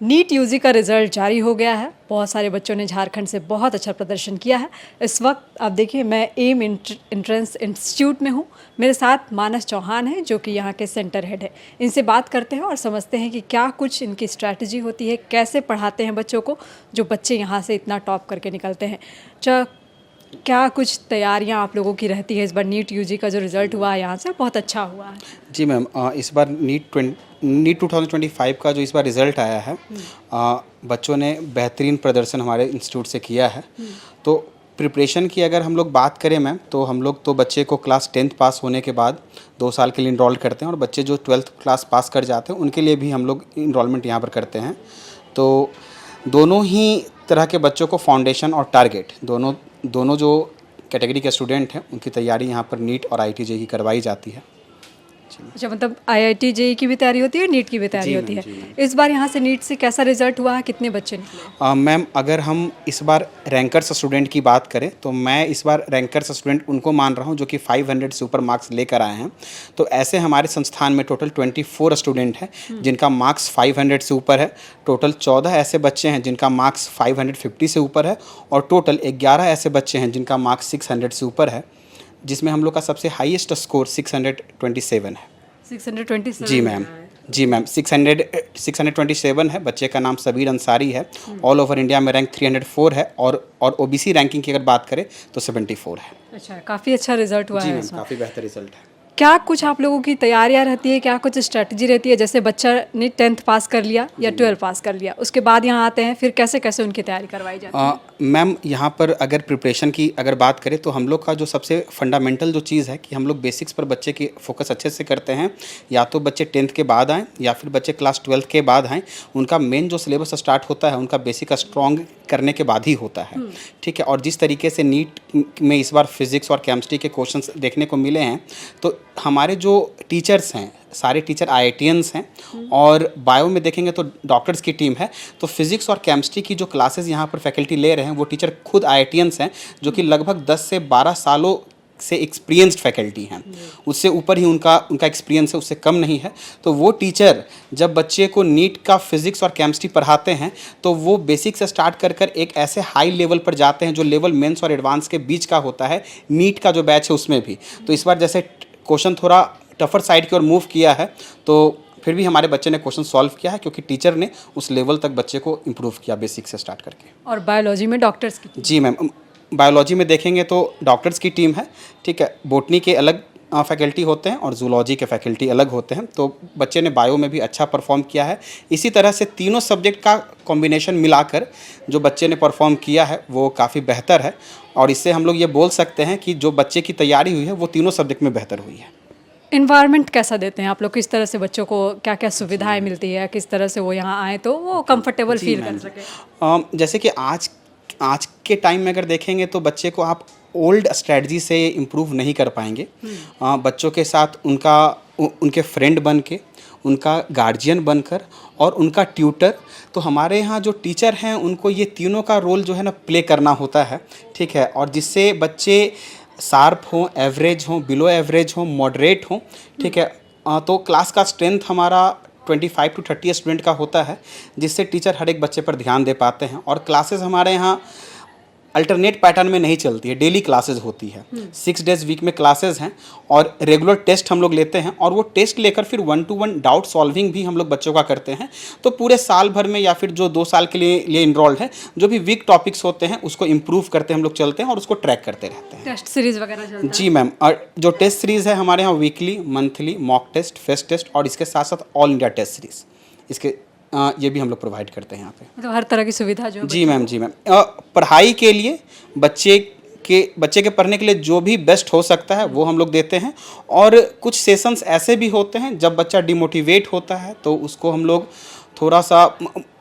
NEET UG का result जारी हो गया है। बहुत सारे बच्चों ने झारखंड से बहुत अच्छा प्रदर्शन किया है। इस वक्त आप देखिए मैं एम एंट्रेंस इंस्टीट्यूट में हूँ। मेरे साथ मानस चौहान है जो कि यहाँ के सेंटर हेड है। इनसे बात करते हैं और समझते हैं कि क्या कुछ इनकी स्ट्रैटेजी होती है, कैसे पढ़ाते हैं बच्चों को, जो बच्चे यहाँ से इतना टॉप करके निकलते हैं। क्या कुछ तैयारियां आप लोगों की रहती है? इस बार नीट यूजी का जो रिज़ल्ट हुआ है यहाँ से बहुत अच्छा हुआ है। जी मैम, इस बार नीट 2025 का जो इस बार रिज़ल्ट आया है, बच्चों ने बेहतरीन प्रदर्शन हमारे इंस्टीट्यूट से किया है। तो प्रिपरेशन की अगर हम लोग बात करें मैम, तो हम लोग तो बच्चे को क्लास 10th पास होने के बाद 2 साल के लिए इनरोल करते हैं, और बच्चे जो 12th क्लास पास कर जाते हैं उनके लिए भी हम लोग इनरोलमेंट यहाँ पर करते हैं। तो दोनों ही तरह के बच्चों को फाउंडेशन और टारगेट दोनों जो कैटेगरी के स्टूडेंट हैं उनकी तैयारी यहाँ पर नीट और IIT JEE की करवाई जाती है। अच्छा, मतलब IIT JEE की भी तैयारी होती है, नीट की भी तैयारी होती है। इस बार यहाँ से नीट से कैसा रिजल्ट हुआ है, कितने बच्चे निकले? मैम, अगर हम इस बार रैंकर्स स्टूडेंट की बात करें तो मैं इस बार रैंकर्स स्टूडेंट उनको मान रहा हूँ जो कि 500 से ऊपर मार्क्स लेकर आए हैं। तो ऐसे हमारे संस्थान में टोटल 24 स्टूडेंट हैं जिनका मार्क्स 500 से ऊपर है। टोटल 14 ऐसे बच्चे हैं जिनका मार्क्स 550 से ऊपर है, और टोटल 11 ऐसे बच्चे हैं जिनका मार्क्स 600 से ऊपर है, जिसमें हम लोग का सबसे हाईएस्ट स्कोर 627 है। 627? जी मैम 627 है। बच्चे का नाम सबीर अंसारी है। ऑल ओवर इंडिया में रैंक 304 है, और OBC रैंकिंग की अगर बात करें तो 74 है। अच्छा, काफ़ी अच्छा रिजल्ट हुआ जी है मैम, इसमें। काफ़ी बेहतर रिजल्ट है। क्या कुछ आप लोगों की तैयारियां रहती है, क्या कुछ स्ट्रेटजी रहती है? जैसे बच्चा ने 10th पास कर लिया या 12 पास कर लिया, उसके बाद यहाँ आते हैं, फिर कैसे कैसे उनकी तैयारी करवाई जाती है? मैम, यहाँ पर अगर प्रिपरेशन की अगर बात करें तो हम लोग का जो सबसे फंडामेंटल जो चीज़ है कि हम लोग बेसिक्स पर बच्चे की फोकस अच्छे से करते हैं। या तो बच्चे 10th के बाद आएँ या फिर बच्चे क्लास 12th के बाद आएँ, उनका मेन जो सिलेबस स्टार्ट होता है उनका बेसिक स्ट्रॉन्ग करने के बाद ही होता है। ठीक है। और जिस तरीके से नीट में इस बार फिजिक्स और केमिस्ट्री के क्वेश्चंस देखने को मिले हैं, तो हमारे जो टीचर्स हैं सारे टीचर IITians हैं, और बायो में देखेंगे तो डॉक्टर्स की टीम है। तो फिजिक्स और केमिस्ट्री की जो क्लासेस यहाँ पर फैकल्टी ले रहे हैं वो टीचर खुद IITians हैं, जो कि लगभग 10 से 12 सालों से एक्सपीरियंस्ड फैकल्टी हैं। उससे ऊपर ही उनका एक्सपीरियंस है, उससे कम नहीं है। तो वो टीचर जब बच्चे को नीट का फिजिक्स और केमिस्ट्री पढ़ाते हैं तो वो बेसिक से स्टार्ट कर एक ऐसे हाई लेवल पर जाते हैं जो लेवल मेंस और एडवांस के बीच का होता है। नीट का जो बैच है उसमें भी तो इस बार जैसे क्वेश्चन थोड़ा टफर साइड की ओर मूव किया है, तो फिर भी हमारे बच्चे ने क्वेश्चन सॉल्व किया है, क्योंकि टीचर ने उस लेवल तक बच्चे को इम्प्रूव किया बेसिक से स्टार्ट करके। और बायोलॉजी में डॉक्टर्स की? जी मैम, बायोलॉजी में देखेंगे तो डॉक्टर्स की टीम है। ठीक है। बोटनी के अलग फैकल्टी होते हैं और जूलॉजी के फैकल्टी अलग होते हैं। तो बच्चे ने बायो में भी अच्छा परफॉर्म किया है। इसी तरह से तीनों सब्जेक्ट का कॉम्बिनेशन मिलाकर जो बच्चे ने परफॉर्म किया है वो काफ़ी बेहतर है, और इससे हम लोग ये बोल सकते हैं कि जो बच्चे की तैयारी हुई है वो तीनों सब्जेक्ट में बेहतर हुई है। इन्वायरमेंट कैसा देते हैं आप लोग? किस तरह से बच्चों को क्या क्या सुविधाएं मिलती है, किस तरह से वो यहाँ आए तो वो कंफर्टेबल फील कर सके? जैसे कि आज के टाइम में अगर देखेंगे तो बच्चे को आप ओल्ड स्ट्रेटजी से इम्प्रूव नहीं कर पाएंगे। बच्चों के साथ उनके फ्रेंड बन के, उनका गार्जियन बनकर और उनका ट्यूटर। तो हमारे यहाँ जो टीचर हैं उनको ये तीनों का रोल जो है ना प्ले करना होता है। ठीक है। और जिससे बच्चे शार्प हों, एवरेज हों, बिलो एवरेज हों, मॉडरेट हों। ठीक है। तो क्लास का स्ट्रेंथ हमारा 25 to 30 स्टूडेंट का होता है, जिससे टीचर हर एक बच्चे पर ध्यान दे पाते हैं। और क्लासेस हमारे यहाँ अल्टरनेट पैटर्न में नहीं चलती है, डेली क्लासेस होती है। 6 डेज वीक में क्लासेस हैं, और रेगुलर टेस्ट हम लोग लेते हैं, और वो टेस्ट लेकर फिर 1-to-1 डाउट सॉल्विंग भी हम लोग बच्चों का करते हैं। तो पूरे साल भर में या फिर जो 2 साल के लिए इनरोल्ड है, जो भी वीक टॉपिक्स होते हैं उसको इम्प्रूव करते हम लोग चलते हैं और उसको ट्रैक करते रहते हैं। टेस्ट सीरीज वगैरह चलता है? जी मैम, और जो टेस्ट सीरीज़ है हमारे यहाँ weekly, monthly, mock test, fest test, और इसके साथ साथ ऑल इंडिया टेस्ट सीरीज़, इसके ये भी हम लोग प्रोवाइड करते हैं यहाँ पे। मतलब हर तरह की सुविधा जो? जी मैम, जी मैम। पढ़ाई के लिए बच्चे के पढ़ने के लिए जो भी बेस्ट हो सकता है वो हम लोग देते हैं। और कुछ सेशंस ऐसे भी होते हैं जब बच्चा डिमोटिवेट होता है तो उसको हम लोग थोड़ा सा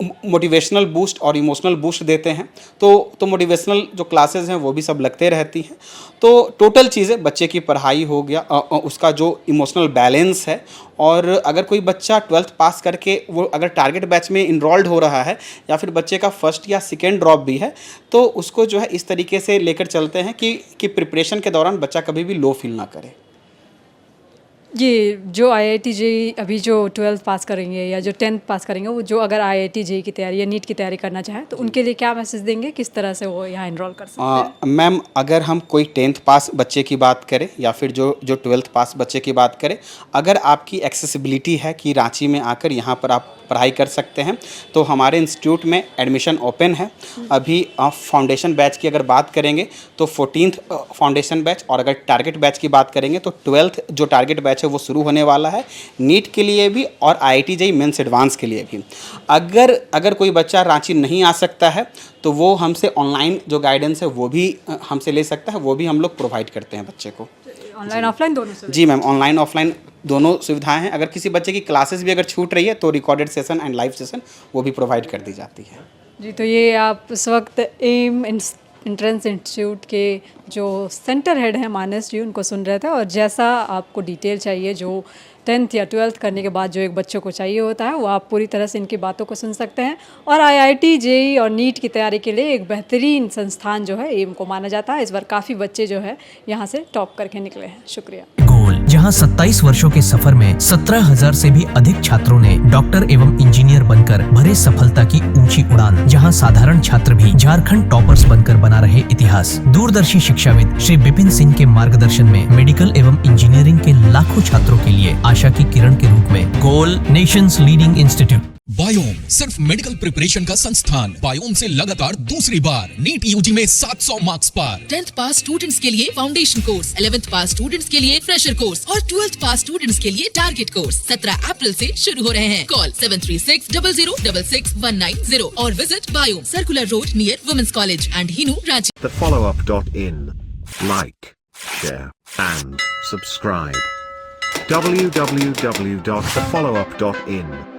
मोटिवेशनल बूस्ट और इमोशनल बूस्ट देते हैं। तो मोटिवेशनल जो क्लासेस हैं वो भी सब लगते रहती हैं। तो टोटल चीज़ें बच्चे की पढ़ाई हो गया, उसका जो इमोशनल बैलेंस है, और अगर कोई बच्चा 12th पास करके वो अगर टारगेट बैच में इनरोल्ड हो रहा है, या फिर बच्चे का फर्स्ट या सेकेंड ड्रॉप भी है, तो उसको जो है इस तरीके से लेकर चलते हैं कि प्रिपरेशन के दौरान बच्चा कभी भी लो फील ना करे। ये जो IIT JEE अभी जो 12th पास करेंगे या जो 10th पास करेंगे, वो जो अगर IIT JEE की तैयारी या नीट की तैयारी करना चाहें तो उनके लिए क्या मैसेज देंगे, किस तरह से वो यहाँ इनरोल कर सकते हैं? मैम, अगर हम कोई 10th पास बच्चे की बात करें या फिर जो 12th पास बच्चे की बात करें, अगर आपकी एक्सेसिबिलिटी है कि रांची में आकर यहाँ पर आप पढ़ाई कर सकते हैं, तो हमारे इंस्टीट्यूट में एडमिशन ओपन है। अभी फाउंडेशन बैच की अगर बात करेंगे तो 14th फाउंडेशन बैच, और अगर टारगेट बैच की बात करेंगे तो 12th जो टारगेट बैच है वो शुरू होने वाला है, नीट के लिए भी और IIT JEE मेंस एडवांस के लिए भी। अगर कोई बच्चा रांची नहीं आ सकता है तो वो हमसे ऑनलाइन जो गाइडेंस है वो भी हमसे ले सकता है, वो भी हम लोग प्रोवाइड करते हैं बच्चे को। ऑनलाइन ऑफलाइन दोनों से? जी मैम, ऑनलाइन ऑफलाइन दोनों सुविधाएं हैं। अगर किसी बच्चे की क्लासेस भी अगर छूट रही है तो recorded session and live session वो भी प्रोवाइड कर दी जाती है। जी, तो ये आप इस वक्त एम एंट्रेंस इंस्टीट्यूट के जो सेंटर हेड हैं मानस जी, उनको सुन रहे थे। और जैसा आपको डिटेल चाहिए जो 10th या 12th करने के बाद जो एक बच्चों को चाहिए होता है, वो आप पूरी तरह से इनकी बातों को सुन सकते हैं। और IIT JEE और नीट की तैयारी के लिए एक बेहतरीन संस्थान जो है एम को माना जाता है। इस बार काफ़ी बच्चे जो है यहाँ से टॉप करके निकले हैं। शुक्रिया। गोल, जहाँ 27 वर्षों के सफर में 17,000 से भी अधिक छात्रों ने डॉक्टर एवं इंजीनियर बनकर भरे सफलता की ऊंची उड़ान, जहाँ साधारण छात्र भी झारखंड टॉपर्स बनकर बना रहे इतिहास। दूरदर्शी शिक्षाविद श्री विपिन सिंह के मार्गदर्शन में मेडिकल एवं इंजीनियरिंग के लाखों छात्रों के लिए आशा की किरण के रूप में गोल, नेशंस लीडिंग इंस्टीट्यूट। बायोम सिर्फ मेडिकल प्रिपरेशन का संस्थान। बायोम से लगातार दूसरी बार नीट यूजी में 700 मार्क्स पार। 10th पास स्टूडेंट्स के लिए फाउंडेशन कोर्स, 11th पास स्टूडेंट्स के लिए फ्रेशर कोर्स और 12th पास स्टूडेंट्स के लिए टारगेट कोर्स 17 अप्रैल से शुरू हो रहे हैं। कॉल 7360066190 और visit Biome, circular road near women's college and Hinoo, Ranchi. thefollowup.in. Like, share, and subscribe. www.thefollowup.in